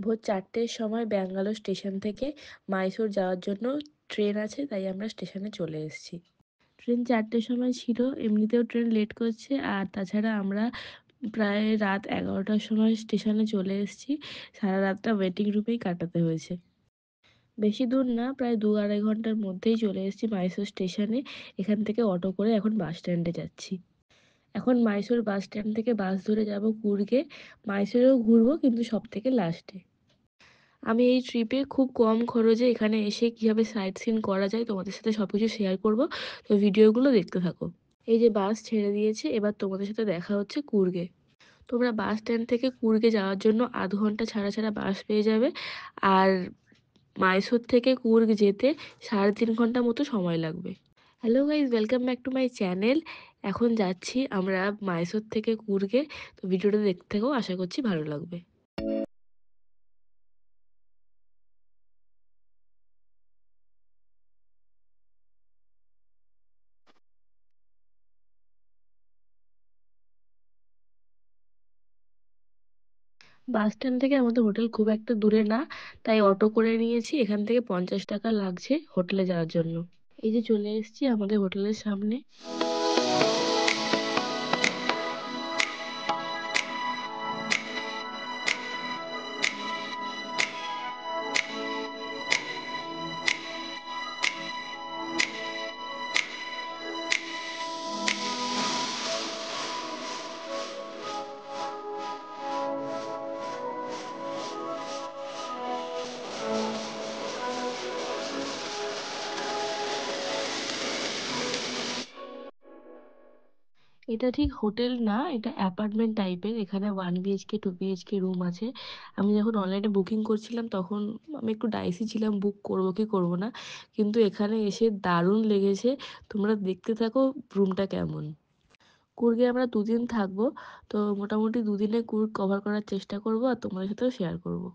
ভোর 4টের সময় ব্যাঙ্গালোর স্টেশন থেকে মাইসোর যাওয়ার জন্য ট্রেন আছে, তাই আমরা স্টেশনে চলে এসেছি। ট্রেন 4টের সময় ছিল, এমনিতেও ট্রেন লেট করছে, আর তাছাড়া আমরা প্রায় রাত 11টার সময় স্টেশনে চলে এসেছি। সারা রাতটা ওয়েটিং রুমেই কাটাতে হয়েছে। বেশি দূর না, প্রায় 2-2.5 ঘন্টার মধ্যেই চলে এসেছি মাইসোর স্টেশনে। এখান থেকে অটো করে এখন বাস স্ট্যান্ডে যাচ্ছি। এখন মাইসোর বাস স্ট্যান্ড থেকে বাস ধরে যাব কুর্গে। মাইসোরেও ঘুরবো, কিন্তু সব থেকে লাস্টে। আমি এই ট্রিপে খুব কম খরচে এখানে এসে কীভাবে সাইট সিন করা যায় তোমাদের সাথে সব কিছু শেয়ার করবো, তো ভিডিওগুলো দেখতে থাকো। এই যে বাস ছেড়ে দিয়েছে, এবার তোমাদের সাথে দেখা হচ্ছে কুর্গে। তোমরা বাস স্ট্যান্ড থেকে কুর্গে যাওয়ার জন্য আধ ঘন্টা ছাড়া ছাড়া বাস পেয়ে যাবে, আর মাইসোর থেকে কুর্গ যেতে 3.5 ঘন্টা মতো সময় লাগবে। Hello guys, welcome back to my channel. এখন যাচ্ছি আমরা মাইসোর থেকে কুর্গে, তো ভিডিওটা দেখতে থাকো, আশা করছি ভালো লাগবে। বাস স্ট্যান্ড থেকে আমাদের হোটেল খুব একটা দূরে না, তাই অটো করে নিয়েছি। এখান থেকে 50 টাকা লাগছে হোটেলে যাওয়ার জন্য। এই যে চলে এসেছি আমাদের হোটেলের সামনে। এটা ঠিক হোটেল না, এটা অ্যাপার্টমেন্ট টাইপের। এখানে 1 BHK 2 BHK রুম আছে। আমি যখন অনলাইনে বুকিং করছিলাম তখন আমি একটু ডাইসি ছিলাম বুক করবো কি করবো না, কিন্তু এখানে এসে দারুণ লেগেছে। তোমরা দেখতে থাকো রুমটা কেমন। কুর্গে আমরা 2 দিন থাকবো, তো মোটামুটি 2 দিনে কুর্গ কভার করার চেষ্টা করবো আর তোমাদের সাথেও শেয়ার করবো।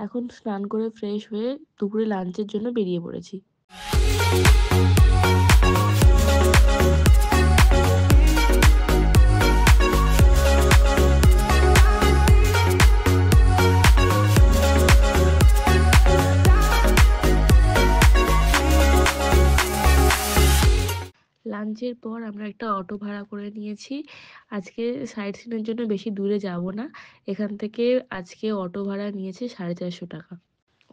এখন স্নান করে ফ্রেশ হয়ে দুপুরে লাঞ্চের জন্য বেরিয়ে পড়েছি। লাঞ্চের পর আমরা একটা অটো ভাড়া করে নিয়েছি। আজকে সাইট সিনের জন্য বেশি দূরে যাব না। এখান থেকে আজকে অটো ভাড়া নিয়েছে 450 টাকা।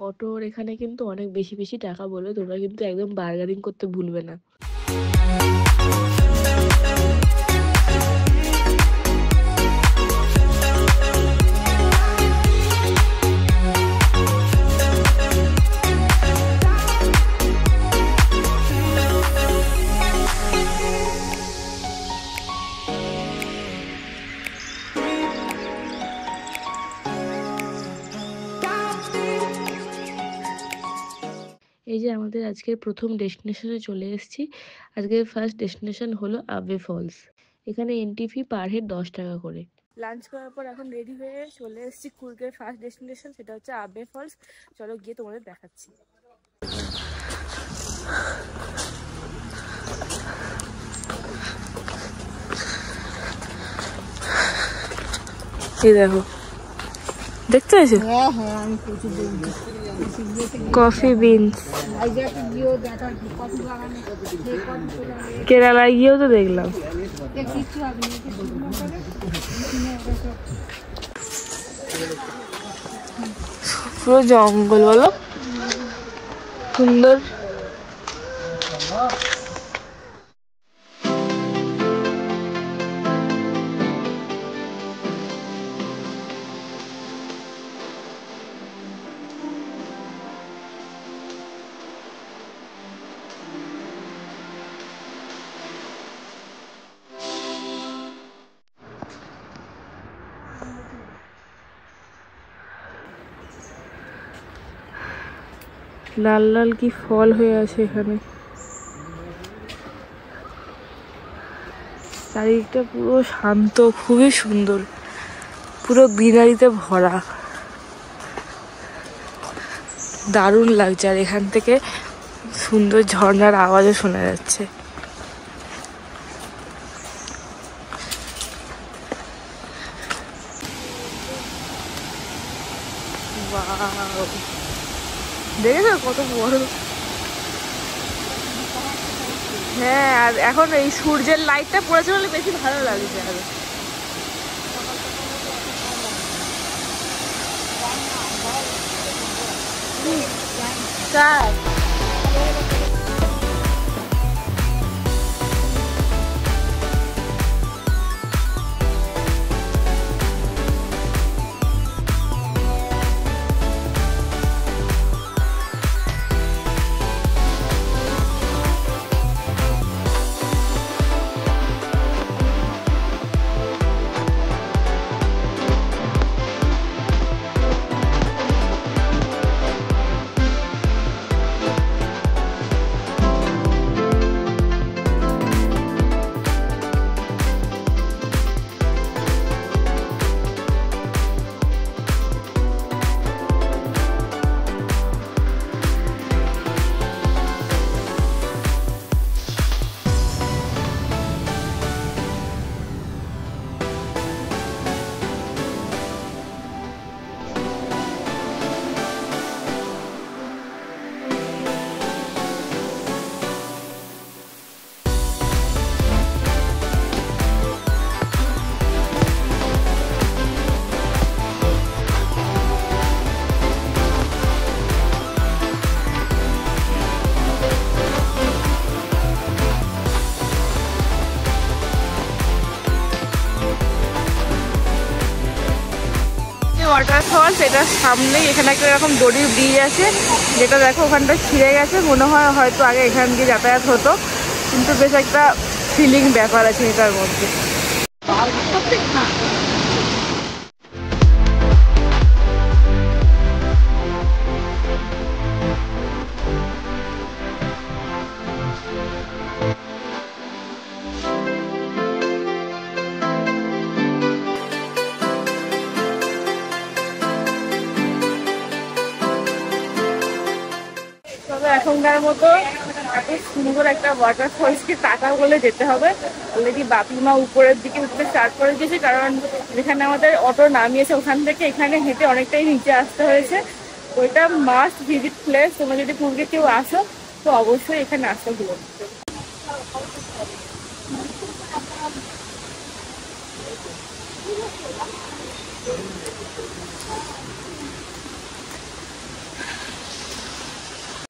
অটোর এখানে কিন্তু অনেক বেশি বেশি টাকা বলে, তোমরা কিন্তু একদম বার্গেনিং করতে ভুলবে না। এই যে আমাদের আজকের প্রথম ডেস্টিনেশনে চলে এসেছি। আজকের ফার্স্ট ডেস্টিনেশন হলো আবে ফলস। এখানে এন্ট্রি ফি পার হেড 10 টাকা করে। লাঞ্চ করার পর এখন রেডি হয়ে চলে এসেছি কুর্গের ফার্স্ট ডেস্টিনেশন, সেটা হচ্ছে আবে ফলস। চলো গিয়ে তোমাদের দেখাচ্ছি। এই দেখো, দেখতে আছে? হ্যাঁ হ্যাঁ, আমি প্রচুর কফি বিনস। কেরালায় গিয়েও তো দেখলাম। পুরো জঙ্গল, বলো সুন্দর। লাল লাল কি ফল হয়ে আছে এখানে। চারিদিকটা পুরো শান্ত, খুবই সুন্দর, পুরো গ্রিনারিতে ভরা, দারুণ লাগছে। আর এখান থেকে সুন্দর ঝর্ণার আওয়াজও শোনা যাচ্ছে। দেখেছো কত বড়। হ্যাঁ, আর এখন এই সূর্যের লাইটটা পড়েছে বলে বেশি ভালো লাগছে। আর তাই ওয়াটারফলস, এটার সামনেই এখানে একটা এরকম দড়ির ব্রিজ আছে, যেটা দেখো ওখানটা ছিঁড়ে গেছে। মনে হয় হয়তো আগে এখান দিয়ে যাতায়াত হতো, কিন্তু বেশ একটা ফিলিং ব্যাপার আছে এটার মধ্যে। তবে এখনকার মতো এত সুন্দর একটা ওয়াটারফলসকে টাকা বলে যেতে হবে। অলরেডি বাপিমা উপরের দিকে উঠতে স্টার্ট করে দিয়েছে, কারণ যেখানে আমাদের অটো নামিয়েছে ওখান থেকে এখানে হেঁটে অনেকটাই নিচে আসতে হয়েছে। ওইটা মাস্ট ভিজিট প্লেস। তোমরা যদি পুরীতে কেউ আসো তো অবশ্যই এখানে আসতে ভুলো না।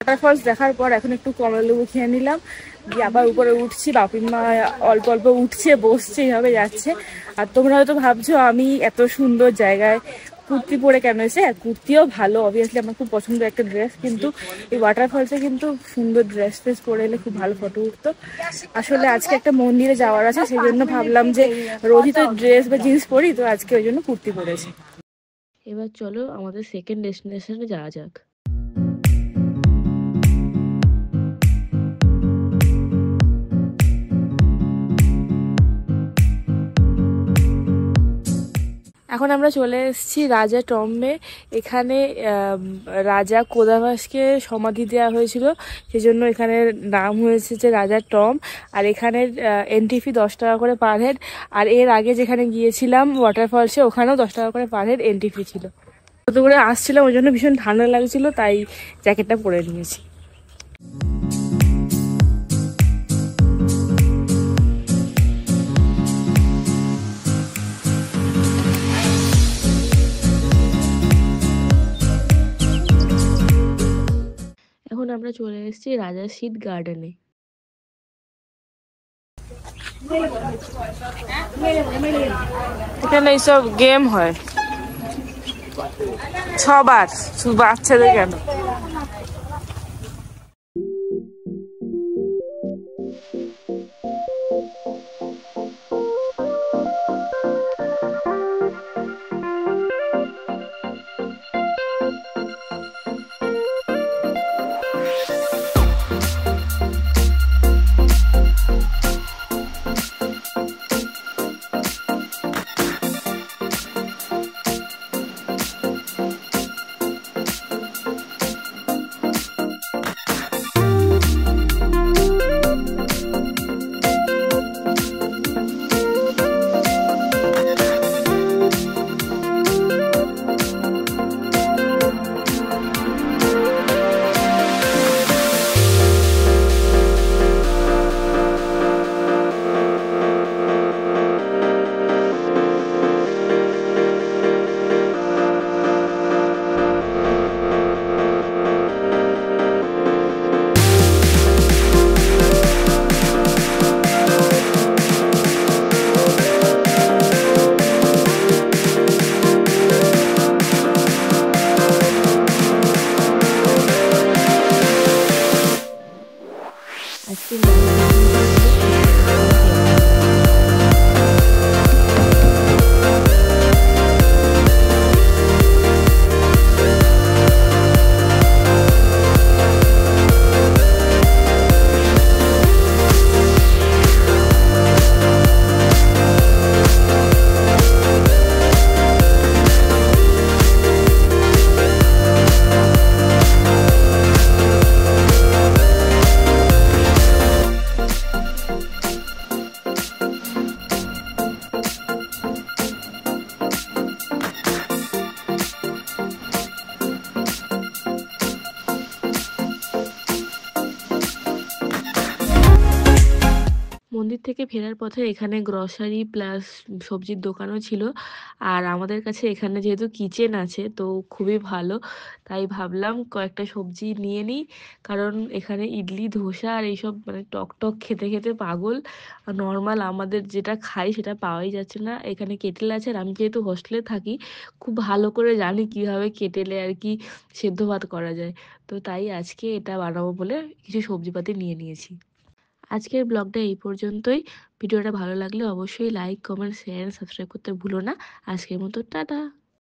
ওয়াটারফলস দেখার পর এখন একটু কমলালেবু খেয়ে নিলাম, দিয়ে আবার উপরে উঠছি। বাপিমা অল্প অল্প উঠছে, বসছে, এইভাবে যাচ্ছে। আর তোমরা হয়তো ভাবছো আমি এত সুন্দর জায়গায় কুর্তি পরে কেন এসে। কুর্তিও ভালো, অবভিয়াসলি আমার খুব পছন্দের একটা ড্রেস, কিন্তু এই ওয়াটারফলসে কিন্তু সুন্দর ড্রেস ট্রেস পরে এলে খুব ভালো ফটো উঠতো। আসলে আজকে একটা মন্দিরে যাওয়ার আছে, সেই জন্য ভাবলাম যে রোজই তো ড্রেস বা জিন্স পরি, তো আজকে ওই জন্য কুর্তি পরেছি। এবার চলো আমাদের সেকেন্ড ডেস্টিনেশনে যাওয়া যাক। এখন আমরা চলে এসেছি রাজা টম্বে। এখানে রাজা কোদাভাসকে সমাধি দেওয়া হয়েছিল, সেজন্য এখানে নাম হয়েছে যে রাজা টম। আর এখানের এন্ট্রি ফি 10 টাকা করে পার হেড। আর এর আগে যেখানে গিয়েছিলাম ওয়াটারফলসে, ওখানেও 10 টাকা করে পার হেড এন্ট্রি ফি ছিল। কত করে আসছিলাম, ওই জন্য ভীষণ ঠান্ডা লাগছিল, তাই জ্যাকেটটা পরে নিয়েছি। এখন আমরা চলে এসেছি রাজা সিট গার্ডেনে। এখানে এইসব গেম হয় সবার, শুধু বাচ্চাদের কেন। মন্দির থেকে ফেরার পথে এখানে গ্রসারি প্লাস সবজির দোকানও ছিল। আর আমাদের কাছে এখানে যেহেতু কিচেন আছে তো খুবই ভালো। তাই ভাবলাম কয়েকটা সবজি নিয়ে নিই। কারণ এখানে ইডলি, ধোসা আর এইসব মানে টক খেতে, খেতে পাগল। নরমাল আমাদের যেটা খাই সেটা পাওয়াই যাচ্ছে না। এখানে কেটেল আছে আর আমি যেহেতু হোস্টেলে থাকি খুব ভালো করে জানি কিভাবে কেটেলে আর কি সেদ্ধ ভাত করা যায়। তো তাই আজকে এটা বানাবো বলে কিছু সবজিপাতি নিয়ে নিয়েছি। আজকের ব্লগটা এই পর্যন্তই। ভিডিওটা ভালো লাগলে অবশ্যই লাইক, কমেন্ট, শেয়ার, সাবস্ক্রাইব করতে ভুলো না। আজকের মতো টাটা।